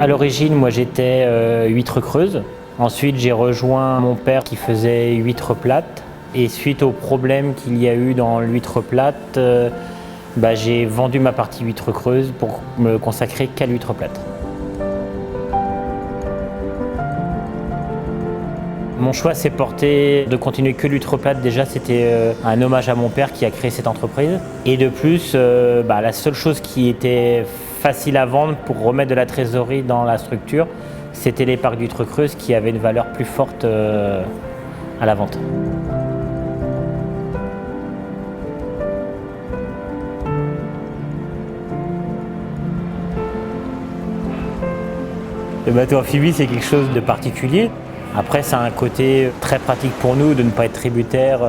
À l'origine, moi j'étais huître creuse. Ensuite, j'ai rejoint mon père qui faisait huître plate. Et suite aux problèmes qu'il y a eu dans l'huître plate, j'ai vendu ma partie huître creuse pour me consacrer qu'à l'huître plate. Mon choix s'est porté de continuer que l'huître plate. Déjà, c'était un hommage à mon père qui a créé cette entreprise. Et de plus, la seule chose qui était facile à vendre pour remettre de la trésorerie dans la structure, c'était les parcs d'huître creuse qui avaient une valeur plus forte à la vente. Le bateau amphibie, c'est quelque chose de particulier. Après, ça a un côté très pratique pour nous de ne pas être tributaire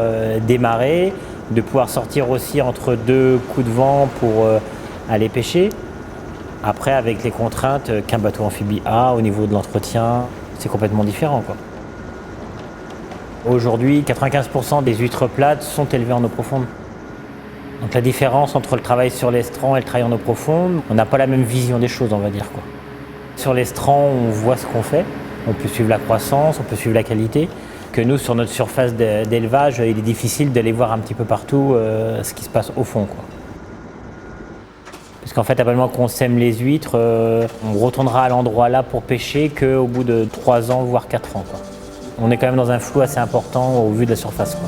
des marées, de pouvoir sortir aussi entre deux coups de vent pour aller pêcher. Après, avec les contraintes qu'un bateau amphibie a au niveau de l'entretien, c'est complètement différent, quoi. Aujourd'hui, 95% des huîtres plates sont élevées en eau profonde. Donc la différence entre le travail sur l'estran et le travail en eau profonde, on n'a pas la même vision des choses, on va dire, quoi. Sur l'estran, on voit ce qu'on fait, on peut suivre la croissance, on peut suivre la qualité. Que nous, sur notre surface d'élevage, il est difficile d'aller voir un petit peu partout ce qui se passe au fond, quoi. Parce qu'en fait, absolument qu'on sème les huîtres, on retournera à l'endroit là pour pêcher qu'au bout de 3 ans, voire 4 ans, quoi. On est quand même dans un flou assez important au vu de la surface, quoi.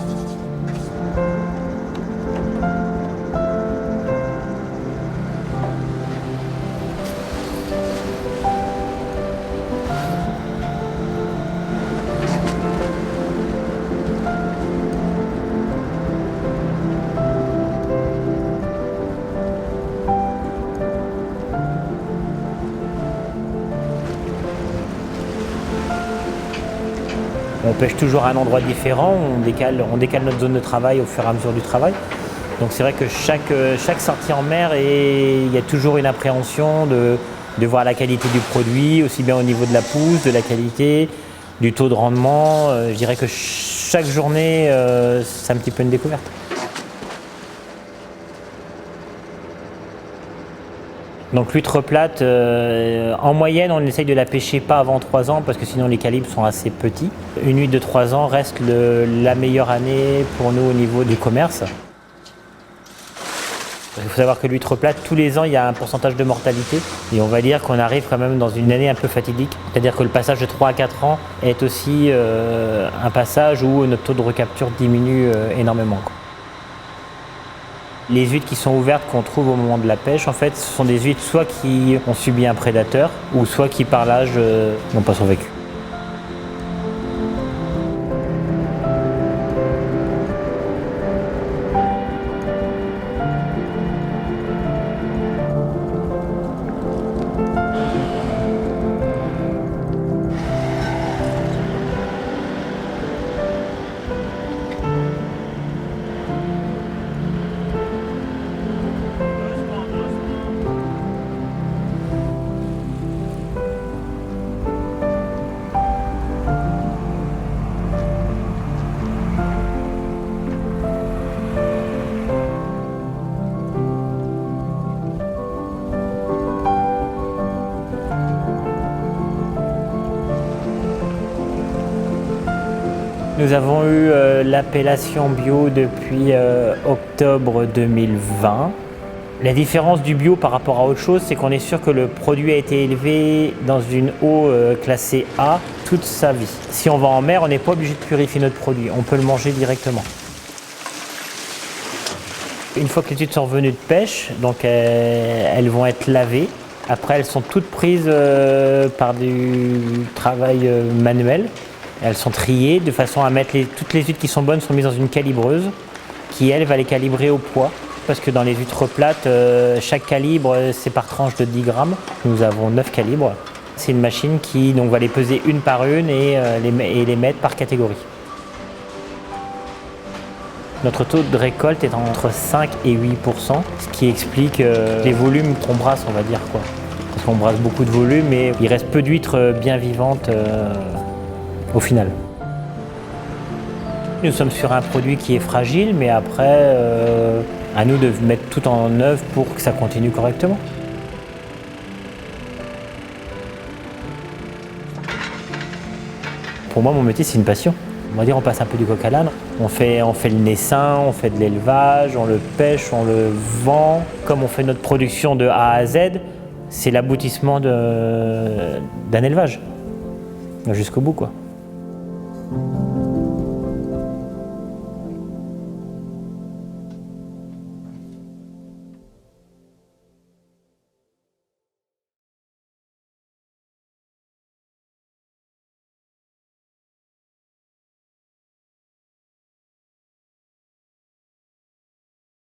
On pêche toujours à un endroit différent, on décale notre zone de travail au fur et à mesure du travail. Donc c'est vrai que chaque sortie en mer, il y a toujours une appréhension de voir la qualité du produit, aussi bien au niveau de la pousse, de la qualité, du taux de rendement. Je dirais que chaque journée, c'est un petit peu une découverte. Donc l'huître plate, en moyenne, on essaye de la pêcher pas avant 3 ans parce que sinon les calibres sont assez petits. Une huître de 3 ans reste la meilleure année pour nous au niveau du commerce. Il faut savoir que l'huître plate, tous les ans, il y a un pourcentage de mortalité. Et on va dire qu'on arrive quand même dans une année un peu fatidique. C'est-à-dire que le passage de 3 à 4 ans est aussi un passage où notre taux de recapture diminue énormément, quoi. Les huîtres qui sont ouvertes, qu'on trouve au moment de la pêche, en fait, ce sont des huîtres soit qui ont subi un prédateur, ou soit qui, par l'âge, n'ont pas survécu. Nous avons eu l'appellation bio depuis octobre 2020. La différence du bio par rapport à autre chose, c'est qu'on est sûr que le produit a été élevé dans une eau classée A toute sa vie. Si on va en mer, on n'est pas obligé de purifier notre produit, on peut le manger directement. Une fois que les huîtres sont revenues de pêche, donc elles vont être lavées. Après, elles sont toutes prises par du travail manuel. Elles sont triées de façon à mettre toutes les huîtres qui sont bonnes sont mises dans une calibreuse qui, elle, va les calibrer au poids. Parce que dans les huîtres plates, chaque calibre, c'est par tranche de 10 grammes. Nous avons 9 calibres. C'est une machine qui donc, va les peser une par une et les mettre par catégorie. Notre taux de récolte est entre 5 et 8%, ce qui explique les volumes qu'on brasse, on va dire, quoi. Parce qu'on brasse beaucoup de volume et il reste peu d'huîtres bien vivantes au final. Nous sommes sur un produit qui est fragile, mais après, à nous de mettre tout en œuvre pour que ça continue correctement. Pour moi, mon métier, c'est une passion. On va dire, on passe un peu du coq à l'âne. On fait le naissain, on fait de l'élevage, on le pêche, on le vend. Comme on fait notre production de A à Z, c'est l'aboutissement d'un élevage. Jusqu'au bout, quoi.